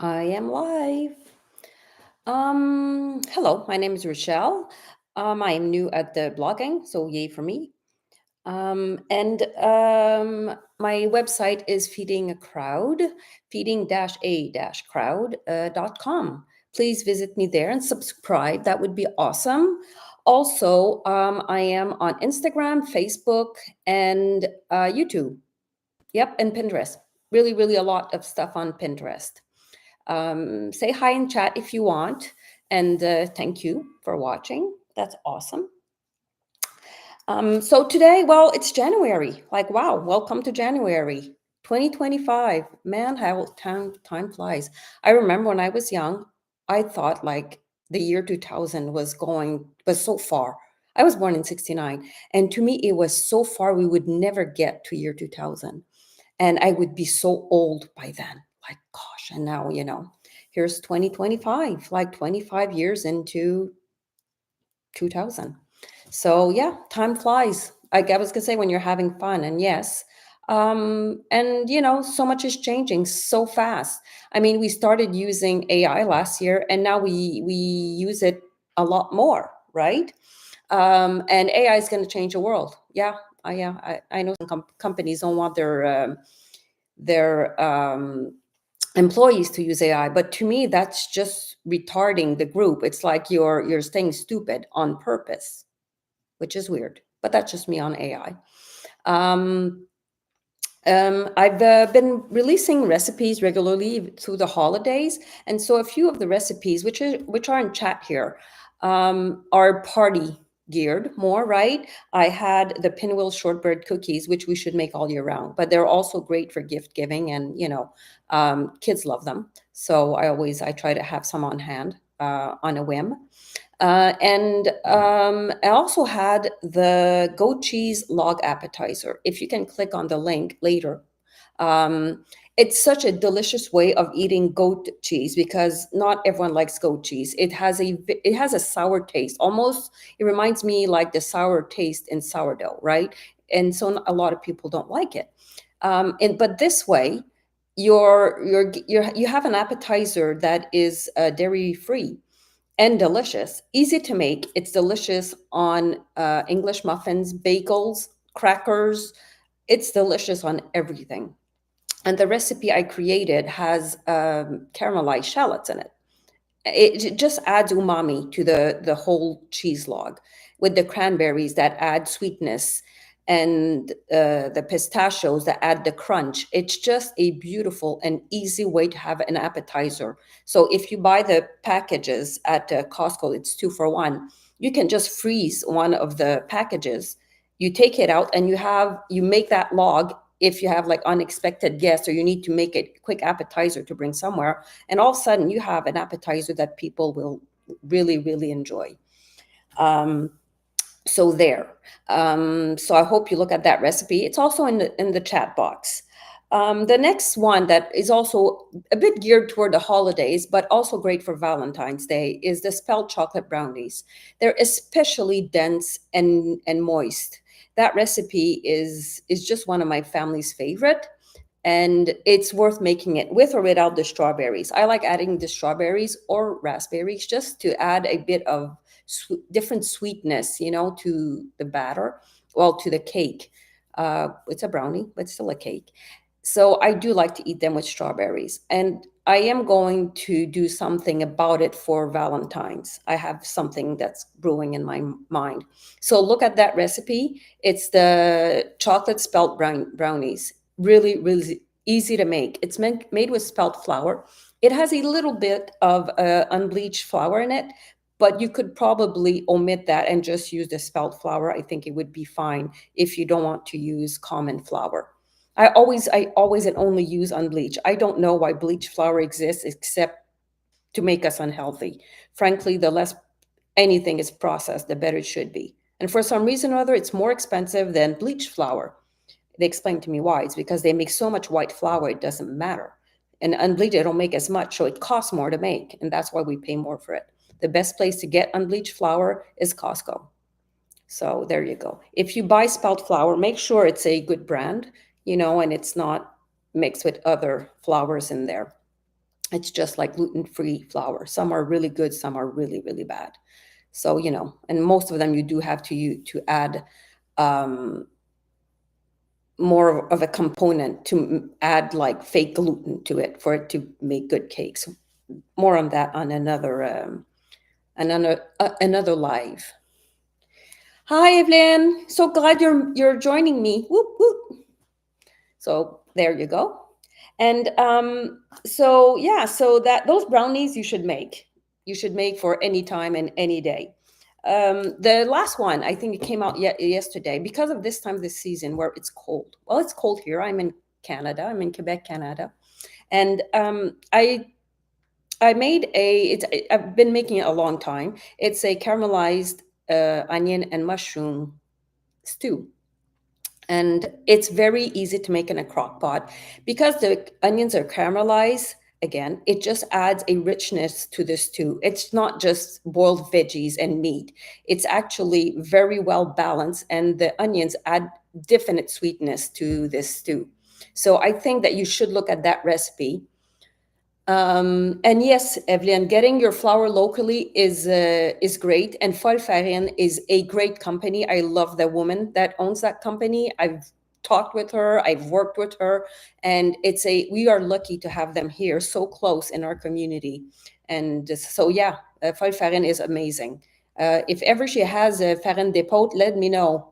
I am live. Hello, my name is Rochelle. I am new at the blogging, so yay for me. And my website is Feeding a Crowd, feeding-a-crowd.com. Please visit me there and subscribe. That would be awesome. Also, I am on Instagram, Facebook, and YouTube. Yep, and Pinterest. Really, really a lot of stuff on Pinterest. Say hi in chat if you want. And thank you for watching. That's awesome. So today, well, it's January. Like, wow, welcome to January 2025. Man, how time flies. I remember when I was young, I thought like the year 2000 was so far. I was born in 69. And to me, it was so far we would never get to year 2000. And I would be so old by then. Like, gosh, and now, here's 2025, like 25 years into 2000. So yeah, time flies. I was gonna say when you're having fun, and yes, and so much is changing so fast. I mean, we started using AI last year, and now we use it a lot more, right? And AI is going to change the world. I know some companies don't want their employees to use AI, but to me, that's just retarding the group. It's like you're staying stupid on purpose, which is weird. But that's just me on AI. Um, I've been releasing recipes regularly through the holidays, and so a few of the recipes, which are in chat here, are party geared more, right? I had the pinwheel shortbread cookies, which we should make all year round, but they're also great for gift giving, and kids love them. So I try to have some on hand on a whim. And I also had the goat cheese log appetizer. If you can click on the link later. Um, it's such a delicious way of eating goat cheese because not everyone likes goat cheese. It has a sour taste. Almost, it reminds me like the sour taste in sourdough, right? And so a lot of people don't like it. But this way, you have an appetizer that is dairy free and delicious. Easy to make. It's delicious on English muffins, bagels, crackers. It's delicious on everything. And the recipe I created has caramelized shallots in it. It just adds umami to the whole cheese log with the cranberries that add sweetness and the pistachios that add the crunch. It's just a beautiful and easy way to have an appetizer. So if you buy the packages at Costco, it's 2 for 1. You can just freeze one of the packages. You take it out and you make that log if you have like unexpected guests or you need to make a quick appetizer to bring somewhere, and all of a sudden you have an appetizer that people will really, really enjoy. Um, so there. So I hope you look at that recipe. It's also in the chat box. The next one that is also a bit geared toward the holidays, but also great for Valentine's Day, is the spelt chocolate brownies. They're especially dense and moist. That recipe is just one of my family's favorite, and it's worth making it with or without the strawberries. I like adding the strawberries or raspberries just to add a bit of different sweetness, to the batter, well, to the cake. It's a brownie, but still a cake. So I do like to eat them with strawberries. And I am going to do something about it for Valentine's. I have something that's brewing in my mind. So look at that recipe. It's the chocolate spelt brownies. Really, really easy to make. It's made with spelt flour. It has a little bit of unbleached flour in it, but you could probably omit that and just use the spelt flour. I think it would be fine if you don't want to use common flour. I always and only use unbleached. I don't know why bleached flour exists except to make us unhealthy. Frankly, the less anything is processed, the better it should be. And for some reason or other, it's more expensive than bleached flour. They explained to me why. It's because they make so much white flour, it doesn't matter. And unbleached, they don't make as much, so it costs more to make. And that's why we pay more for it. The best place to get unbleached flour is Costco. So there you go. If you buy spelt flour, make sure it's a good brand, and it's not mixed with other flours in there. It's just like gluten-free flour. Some are really good, some are really, really bad. So, and most of them you do have to add um, more of a component to add like fake gluten to it for it to make good cakes. More on that on another live. Hi, Evelyn. So glad you're joining me. Whoop whoop. So there you go. And so yeah, so that those brownies you should make. You should make for any time and any day. The last one, I think it came out yesterday because of this time of the season where it's cold. Well, it's cold here. I'm in Canada. I'm in Quebec, Canada, and I made I've been making it a long time. It's a caramelized onion and mushroom stew, and it's very easy to make in a crock pot because the onions are caramelized. Again, it just adds a richness to the stew. It's not just boiled veggies and meat. It's actually very well balanced, and the onions add definite sweetness to this stew. So I think that you should look at that recipe. And yes, Evelyn, getting your flour locally is great. And Farine is a great company. I love the woman that owns that company. I've talked with her, I've worked with her, and we are lucky to have them here so close in our community. And so yeah, Farine is amazing. If ever she has a farine depot, let me know.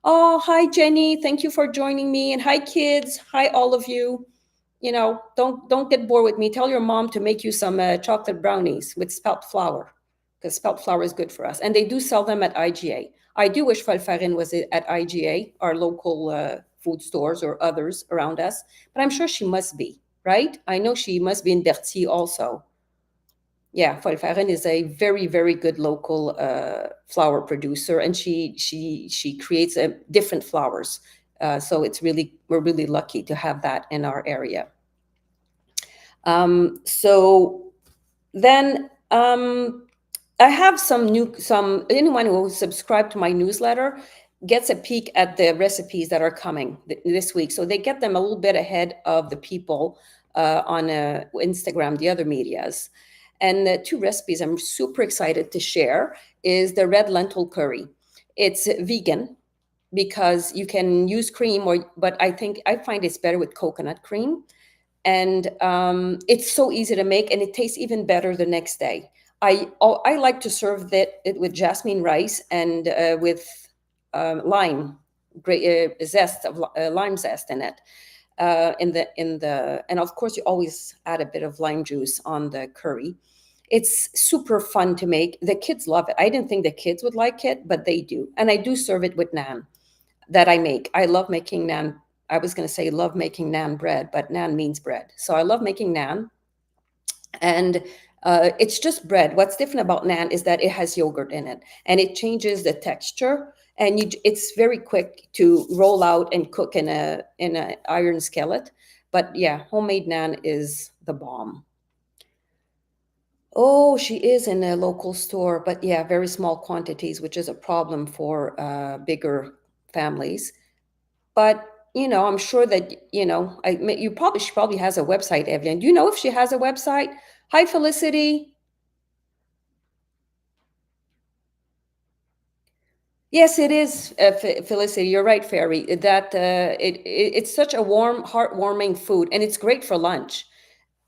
Oh, hi Jenny, thank you for joining me, and hi kids, hi all of you. Don't get bored with me. Tell your mom to make you some chocolate brownies with spelt flour, because spelt flour is good for us. And they do sell them at IGA. I do wish Falfarin was at IGA, our local food stores or others around us, but I'm sure she must be, right? I know she must be in Berthier also. Yeah, Falfarin is a very, very good local flour producer, and she creates different flours. So we're really lucky to have that in our area. So then I have some anyone who subscribed to my newsletter gets a peek at the recipes that are coming this week. So they get them a little bit ahead of the people on Instagram, the other medias. And the two recipes I'm super excited to share is the red lentil curry. It's vegan because you can use cream, but I find it's better with coconut cream, and it's so easy to make, and it tastes even better the next day. I like to serve it with jasmine rice and with lime, great zest of lime zest in it. And of course you always add a bit of lime juice on the curry. It's super fun to make. The kids love it. I didn't think the kids would like it, but they do. And I do serve it with naan that I make. I love making naan. I was going to say love making naan bread, but naan means bread. So I love making naan. And it's just bread. What's different about naan is that it has yogurt in it, and it changes the texture. And it's very quick to roll out and cook in a iron skillet. But yeah, homemade naan is the bomb. Oh, she is in a local store, but yeah, very small quantities, which is a problem for bigger families. But I'm sure that she probably has a website, Evelyn. Do you know if she has a website? Hi, Felicity. Yes, it is, Felicity. You're right, Fairy. That it's such a warm, heartwarming food, and it's great for lunch.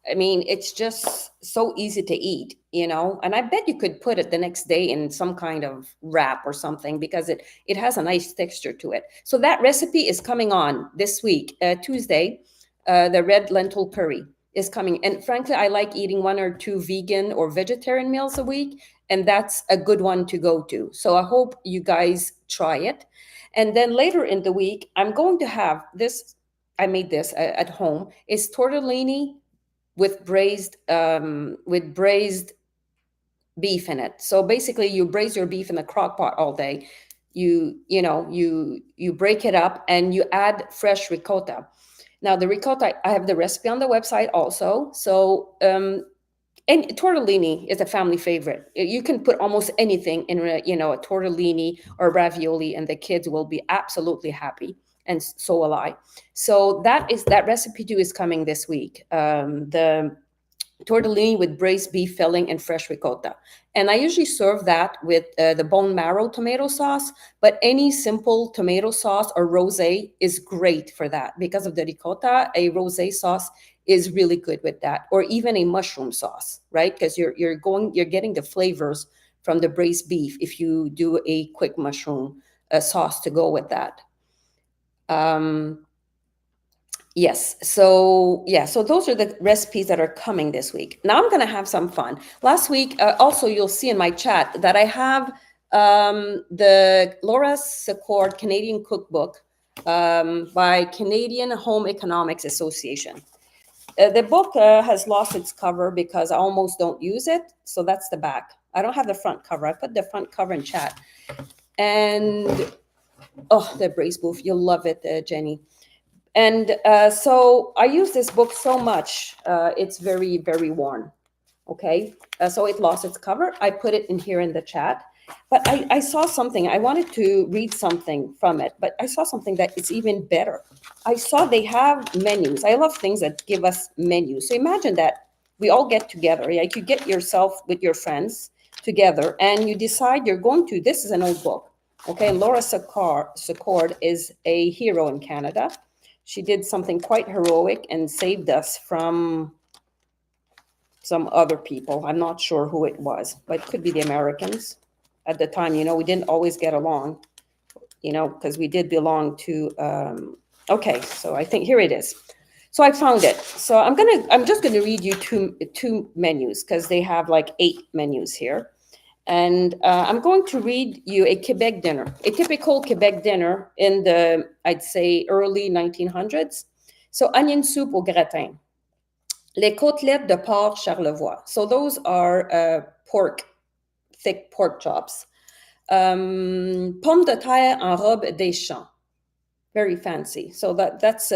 I mean, it's just so easy to eat. And I bet you could put it the next day in some kind of wrap or something because it has a nice texture to it. So that recipe is coming on this week, Tuesday. The red lentil curry is coming. And frankly, I like eating one or two vegan or vegetarian meals a week, and that's a good one to go to. So I hope you guys try it. And then later in the week, I'm going to have this. I made this at home. It's tortellini with braised beef in it. So basically, you braise your beef in the crock pot all day. You break it up and you add fresh ricotta. Now the ricotta, I have the recipe on the website also. So and tortellini is a family favorite. You can put almost anything in a tortellini or ravioli, and the kids will be absolutely happy, and so will I. So that recipe too is coming this week. The tortellini with braised beef filling and fresh ricotta. And I usually serve that with the bone marrow tomato sauce, but any simple tomato sauce or rosé is great for that. Because of the ricotta, a rosé sauce is really good with that, or even a mushroom sauce, right? Because you're getting the flavors from the braised beef if you do a quick mushroom sauce to go with that. Um, Yes. So, yeah. So those are the recipes that are coming this week. Now I'm going to have some fun. Last week, also, you'll see in my chat that I have the Laura Secord Canadian Cookbook by Canadian Home Economics Association. The book has lost its cover because I almost don't use it. So that's the back. I don't have the front cover. I put the front cover in chat. And, oh, the braised beef. You'll love it, Jenny. And so I use this book so much. It's very, very worn. Okay. So it lost its cover. I put it in here in the chat. But I saw something. I wanted to read something from it, but I saw something that is even better. I saw they have menus. I love things that give us menus. So imagine that we all get together. Like you get yourself with your friends together and you decide you're going to, this is an old book. Okay. Laura Secord is a hero in Canada. She did something quite heroic and saved us from some other people. I'm not sure who it was, but it could be the Americans. At the time, we didn't always get along, because we did belong to, okay, so I think here it is. So I found it. So I'm just gonna read you two menus because they have like 8 menus here. And I'm going to read you a Quebec dinner, a typical Quebec dinner in the, I'd say, early 1900s. So onion soup au gratin, les côtelettes de porc Charlevoix. So those are thick pork chops. Pommes de terre en robe des champs, very fancy. So that's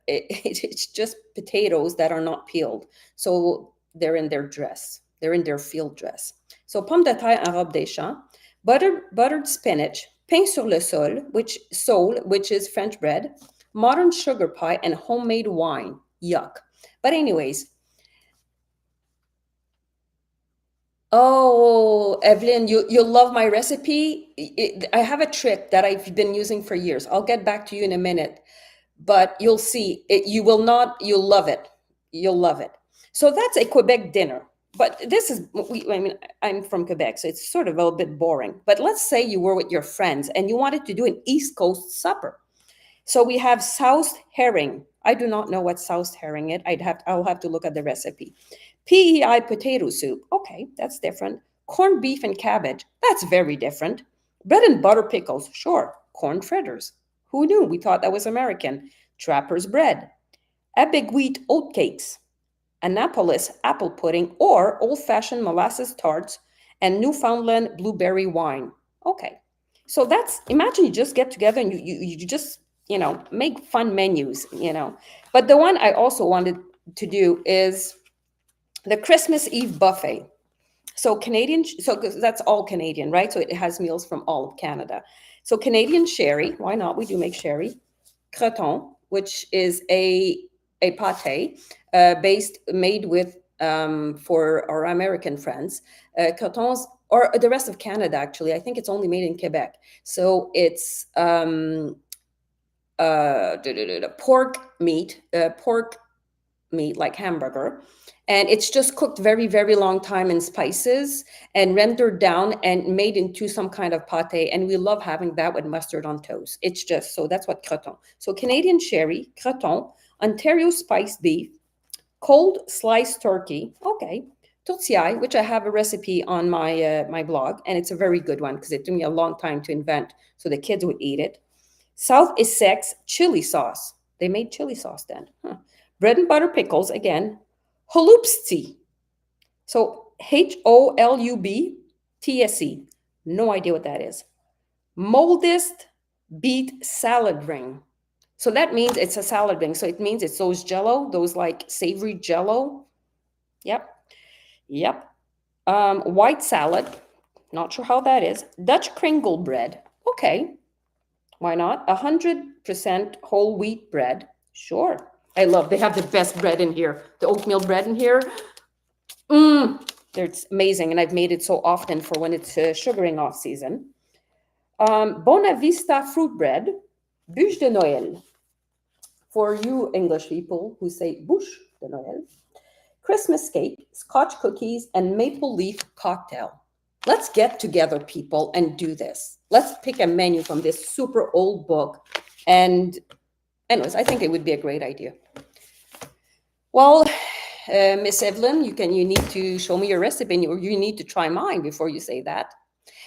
it's just potatoes that are not peeled. So they're in their dress. They're in their field dress. So pommes de terre en robe des champs, buttered spinach, pain sur le sol, which is French bread, modern sugar pie, and homemade wine. Yuck. But anyways, oh, Evelyn, you'll love my recipe. I have a trick that I've been using for years. I'll get back to you in a minute, but you'll see it. You'll love it. You'll love it. So that's a Quebec dinner. But this is, I'm from Quebec, so it's sort of a little bit boring. But let's say you were with your friends and you wanted to do an East Coast supper. So we have soused herring. I do not know what soused herring is. I'll have to look at the recipe. PEI potato soup. Okay, that's different. Corned beef and cabbage. That's very different. Bread and butter pickles. Sure. Corn fritters. Who knew? We thought that was American. Trapper's bread. Abegwheat oatcakes. Annapolis apple pudding or old-fashioned molasses tarts and Newfoundland blueberry wine. Okay. So imagine you just get together and you just, make fun menus. But the one I also wanted to do is the Christmas Eve buffet. So that's all Canadian, right? So it has meals from all of Canada. So Canadian sherry, why not? We do make sherry. Creton, which is a pate made with, for our American friends, crotons, or the rest of Canada, actually. I think it's only made in Quebec. So it's pork meat like hamburger. And it's just cooked very, very long time in spices and rendered down and made into some kind of pate. And we love having that with mustard on toast. It's just, so that's what croton. So Canadian sherry, croton, Ontario spiced beef, cold sliced turkey. Okay. Tourtière, which I have a recipe on my blog. And it's a very good one because it took me a long time to invent so the kids would eat it. South Essex chili sauce. They made chili sauce then. Huh. Bread and butter pickles, again. Holubtse. So Holubtse. No idea what that is. Moldest beet salad ring. So that means it's a salad ring. So it means it's those jello, those like savory jello. Yep. White salad. Not sure how that is. Dutch kringle bread. Okay. Why not? 100% whole wheat bread. Sure. They have the best bread in here. The oatmeal bread in here. Mm, it's amazing, and I've made it so often for when it's sugaring off season. Bona Vista fruit bread, bûche de Noël. For you English people who say bûche de Noël, Christmas cake, Scotch cookies, and maple leaf cocktail. Let's get together, people, and do this. Let's pick a menu from this super old book. And, anyways, I think it would be a great idea. Well, Miss Evelyn, you need to show me your recipe, or you need to try mine before you say that.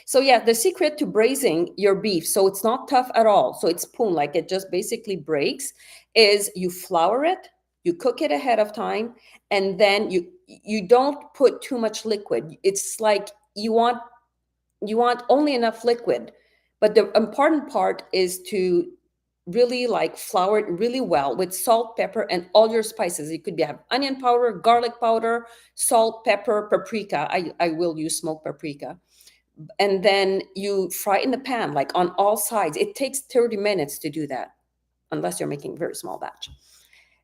So yeah, the secret to braising your beef, so it's not tough at all, so it's spoon, like it just basically breaks, is you flour it, you cook it ahead of time, and then you don't put too much liquid. It's like you want only enough liquid, but the important part is to really like flour it really well with salt, pepper, and all your spices. It could be have onion powder, garlic powder, salt, pepper, paprika. I will use smoked paprika, and then you fry it in the pan, like on all sides. It takes 30 minutes to do that, unless you're making a very small batch.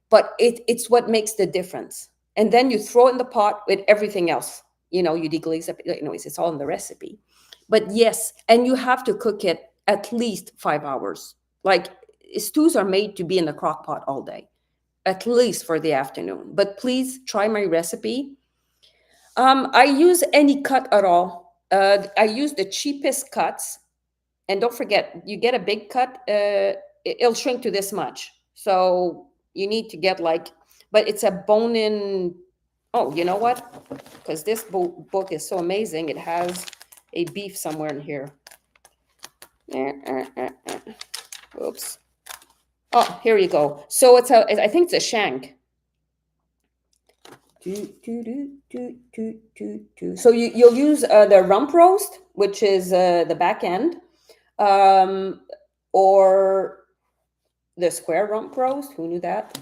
But it's what makes the difference. And then you throw it in the pot with everything else. You deglaze it. Anyways, it's all in the recipe. But yes, and you have to cook it at least 5 hours. Like stews are made to be in the crock pot all day, at least for the afternoon. But please try my recipe. I use any cut at all. I use the cheapest cuts, and don't forget, you get a big cut, it'll shrink to this much. So you need to get like, but it's a bone-in. Oh, you know what? Because this book is so amazing. It has a beef somewhere in here. Oops. Oh, here you go. So I think it's a shank. So you'll use the rump roast, which is the back end, um, or the square rump roast. Who knew that?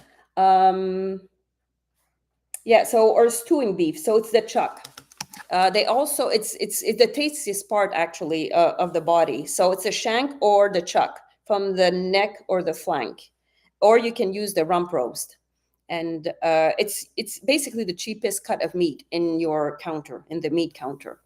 Yeah. So or stewing beef. So it's the chuck. They also it's the tastiest part actually of the body. So it's a shank or the chuck from the neck or the flank, or you can use the rump roast, and it's basically the cheapest cut of meat in the meat counter.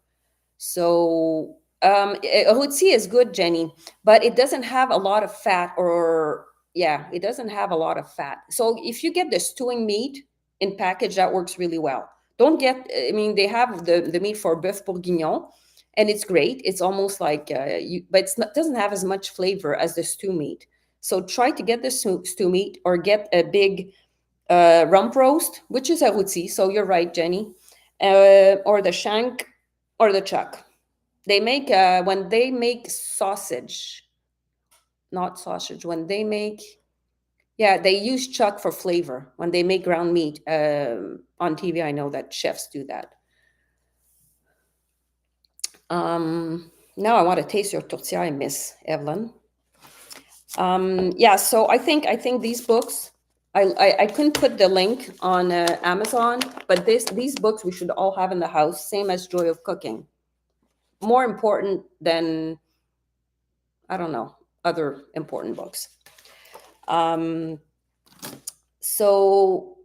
So rôti is good, Jenny, but it doesn't have a lot of fat, or yeah, it doesn't have a lot of fat. So if you get the stewing meat in package, that works really well. Don't get, I mean, they have the meat for bœuf bourguignon, and it's great. It's almost like but doesn't have as much flavor as the stew meat. So try to get the stew meat, or get a big rump roast, which is a rôti. So you're right, Jenny, or the shank or the chuck. They make when they make sausage, not sausage. When they make, yeah, they use chuck for flavor when they make ground meat. On TV, I know that chefs do that. Now I want to taste your tortilla, Miss Evelyn. Yeah, so I think these books. I couldn't put the link on Amazon, but these books we should all have in the house. Same as Joy of Cooking. More important than, I don't know, other important books. So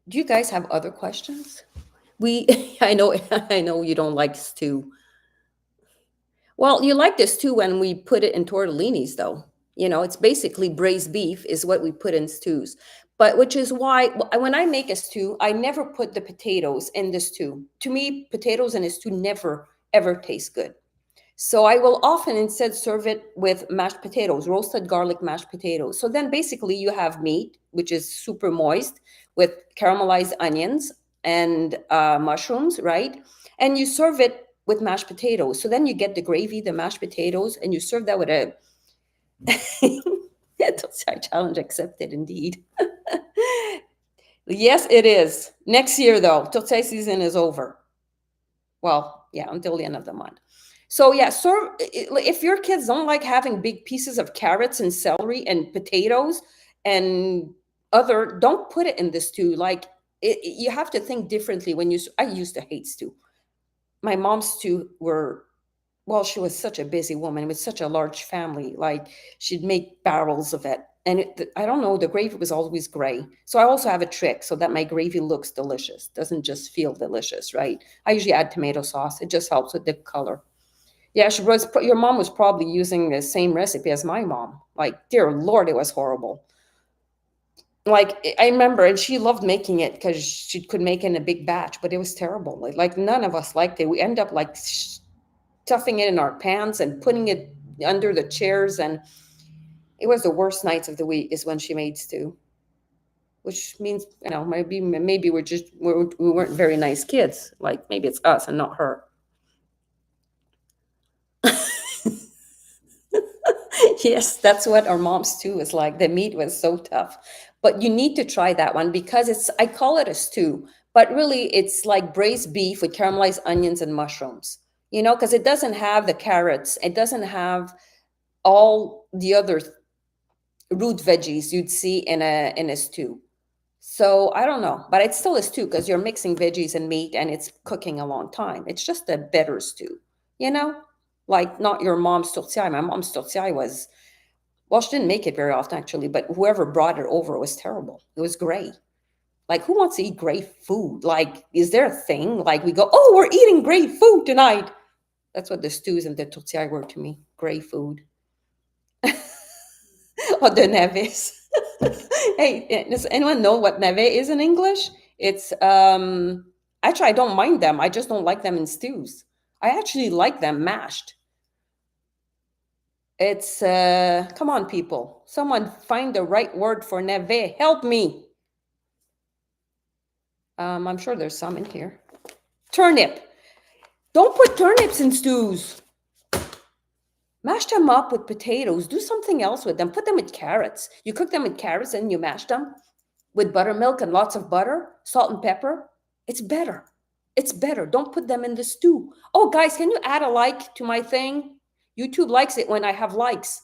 do you guys have other questions? I know, I know you don't like stew. Well, you like this too when we put it in tortellinis, though. It's basically braised beef is what we put in stews. But which is why when I make a stew, I never put the potatoes in the stew. To me, potatoes in a stew never, ever taste good. So I will often instead serve it with mashed potatoes, roasted garlic mashed potatoes. So then basically you have meat, which is super moist, with caramelized onions and mushrooms, right? And you serve it with mashed potatoes. So then you get the gravy, the mashed potatoes, and you serve that with a challenge accepted indeed. Yes, it is. Next year though, tortilla season is over. Well, yeah, until the end of the month. So yeah, so if your kids don't like having big pieces of carrots and celery and potatoes and don't put it in the stew. Like you have to think differently when I used to hate stew. My mom's stew well, she was such a busy woman with such a large family. Like she'd make barrels of it. And I don't know, the gravy was always gray. So I also have a trick so that my gravy looks delicious, doesn't just feel delicious, right? I usually add tomato sauce. It just helps with the color. Yeah, your mom was probably using the same recipe as my mom. Like, dear Lord, it was horrible. Like, I remember, and she loved making it because she could make it in a big batch, but it was terrible. Like none of us liked it. We end up like stuffing it in our pants and putting it under the chairs, and it was the worst nights of the week is when she made stew, which means, maybe we weren't very nice kids. Like, maybe it's us and not her. Yes, that's what our mom's stew was like. The meat was so tough. But you need to try that one because I call it a stew, but really it's like braised beef with caramelized onions and mushrooms, because it doesn't have the carrots, it doesn't have all the other root veggies you'd see in a stew. So I don't know, but it's still a stew because you're mixing veggies and meat and it's cooking a long time. It's just a better stew, you know? Like not your mom's tortilla. My mom's tortilla was, well, she didn't make it very often actually, but whoever brought it over was terrible. It was gray. Like, who wants to eat gray food? Like, is there a thing? Like, we go, oh, we're eating gray food tonight. That's what the stews and the tortilla were to me, gray food. Or the neves. Hey, does anyone know what neve is in English? It's actually I don't mind them. I just don't like them in stews. I actually like them mashed. It's come on, people. Someone find the right word for neve. Help me. I'm sure there's some in here. Turnip. Don't put turnips in stews. Mash them up with potatoes. Do something else with them. Put them with carrots. You cook them with carrots and you mash them with buttermilk and lots of butter, salt and pepper. It's better. It's better. Don't put them in the stew. Oh, guys, can you add a like to my thing? YouTube likes it when I have likes.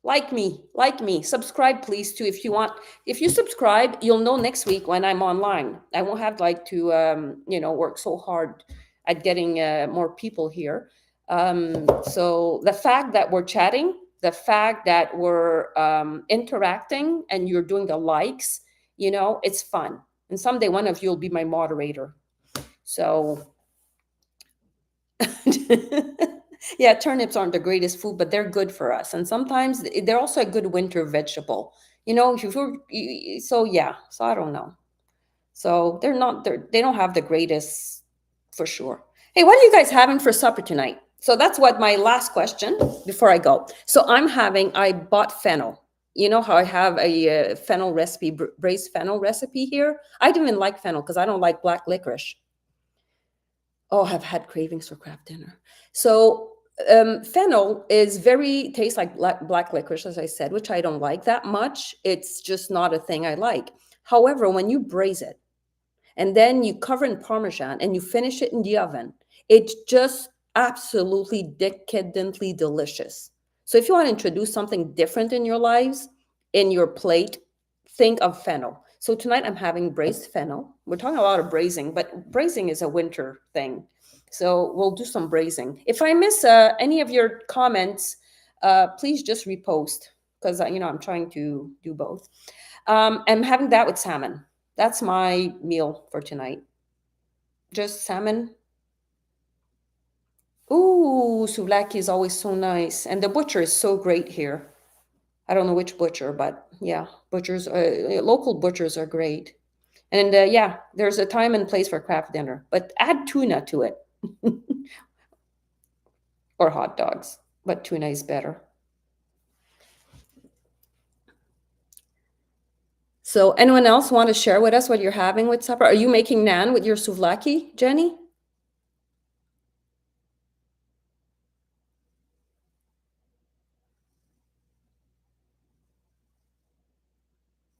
Like me, subscribe please too if you want. If you subscribe, you'll know next week when I'm online. I won't have to work so hard at getting more people here. So the fact that we're chatting, the fact that we're interacting and you're doing the likes, it's fun. And someday one of you will be my moderator. So yeah, turnips aren't the greatest food, but they're good for us. And sometimes they're also a good winter vegetable. So yeah, so I don't know. So they don't have the greatest for sure. Hey, what are you guys having for supper tonight? So that's what my last question before I go. So I bought fennel. You know how I have a fennel recipe, braised fennel recipe here? I don't even like fennel because I don't like black licorice. Oh, I've had cravings for craft dinner. So fennel tastes like black licorice, as I said, which I don't like that much. It's just not a thing I like. However, when you braise it and then you cover in Parmesan and you finish it in the oven, it's just absolutely decadently delicious. So if you want to introduce something different in your lives, in your plate, think of fennel. So tonight I'm having braised fennel. We're talking a lot of braising, but braising is a winter thing. So we'll do some braising. If I miss any of your comments, please just repost because I'm trying to do both. I'm having that with salmon. That's my meal for tonight. Just salmon. Ooh, souvlaki is always so nice. And the butcher is so great here. I don't know which butcher, but yeah, local butchers are great. And yeah, there's a time and place for craft dinner, but add tuna to it or hot dogs, but tuna is better. So anyone else want to share with us what you're having with supper? Are you making naan with your souvlaki, Jenny?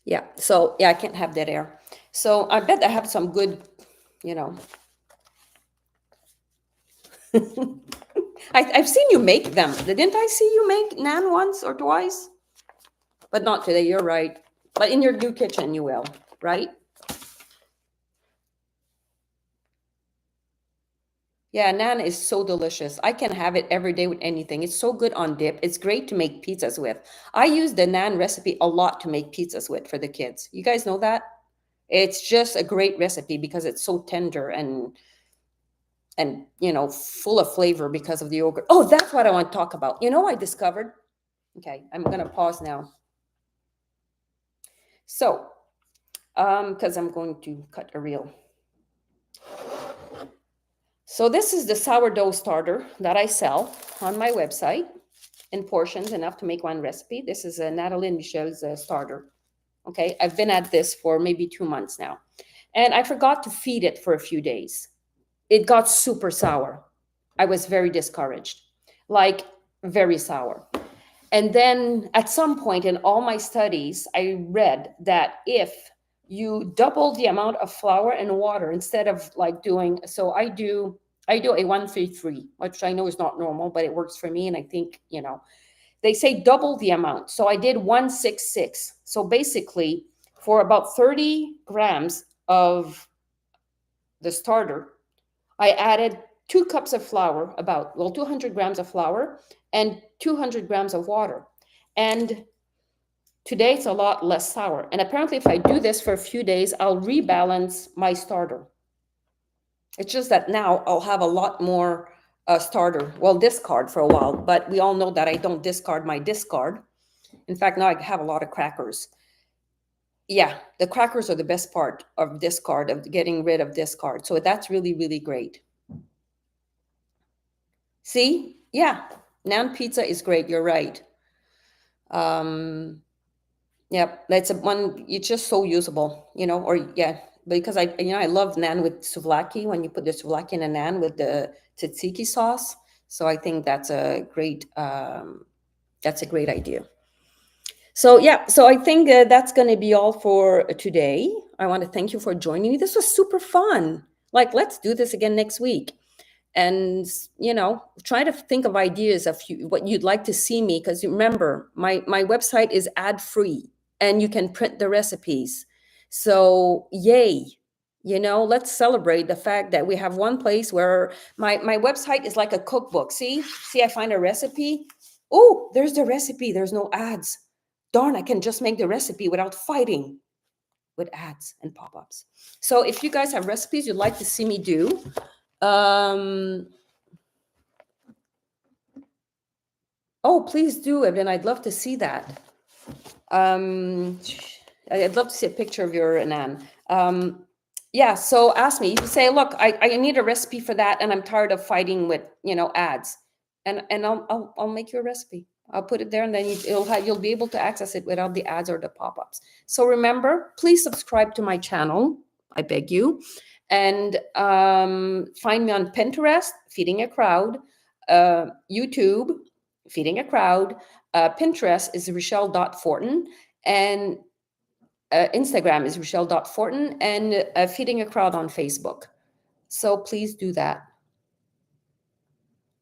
Yeah. So yeah, I can't have dead air. So I bet I have some good, I've seen you make them. Didn't I see you make naan once or twice? But not today. You're right. But in your new kitchen, you will, right? Yeah, naan is so delicious. I can have it every day with anything. It's so good on dip. It's great to make pizzas with. I use the naan recipe a lot to make pizzas with for the kids. You guys know that? It's just a great recipe because it's so tender and full of flavor because of the yogurt. Oh, that's what I want to talk about. I discovered. Okay, I'm gonna pause now. So, because I'm going to cut a reel. So this is the sourdough starter that I sell on my website in portions enough to make one recipe. This is a Natalie Michel's starter. Okay, I've been at this for maybe 2 months now, and I forgot to feed it for a few days. It got super sour. I was very discouraged, like very sour. And then at some point in all my studies, I read that if you double the amount of flour and water instead of like doing, so I do a 133, which I know is not normal, but it works for me. And I think, they say double the amount. So I did 166. So basically, for about 30 grams of the starter, I added 2 cups of flour, 200 grams of flour and 200 grams of water. And today it's a lot less sour. And apparently, if I do this for a few days, I'll rebalance my starter. It's just that now I'll have a lot more starter, discard for a while. But we all know that I don't discard my discard. In fact, now I have a lot of crackers. Yeah, the crackers are the best part of discard, of getting rid of discard. So that's really, really great. See? Yeah, naan pizza is great. You're right. Yep, that's a one. It's just so usable, or yeah, because I love naan with souvlaki when you put the souvlaki in a naan with the tzatziki sauce. So I think that's a great idea. So yeah, so I think that's going to be all for today. I want to thank you for joining me. This was super fun. Like, let's do this again next week. And try to think of ideas of what you'd like to see me, because remember, my website is ad free and you can print the recipes. So yay, let's celebrate the fact that we have one place where my website is like a cookbook. See, I find a recipe. Oh, there's the recipe. There's no ads. Darn, I can just make the recipe without fighting with ads and pop-ups. So if you guys have recipes you'd like to see me do, um, oh, please do, Evelyn. I'd love to see that. Um, I'd love to see a picture of your Nan. Yeah, so ask me. You can say, look, I need a recipe for that, and I'm tired of fighting with ads, and I'll make you a recipe. I'll put it there, and then you'll be able to access it without the ads or the pop-ups. So remember, please subscribe to my channel. I beg you, and find me on Pinterest, Feeding a Crowd, YouTube, Feeding a Crowd. Pinterest is Rochelle.Fortin, and Instagram is Rochelle.Fortin, and Feeding a Crowd on Facebook. So please do that.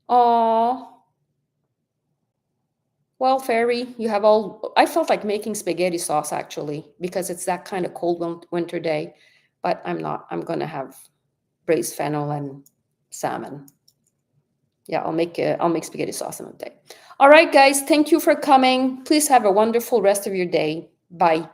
Oh, well, Fairy, you have all. I felt like making spaghetti sauce actually, because it's that kind of cold winter day, but I'm not. I'm going to have braised fennel and salmon. Yeah, I'll make spaghetti sauce in a day. All right, guys, thank you for coming. Please have a wonderful rest of your day. Bye.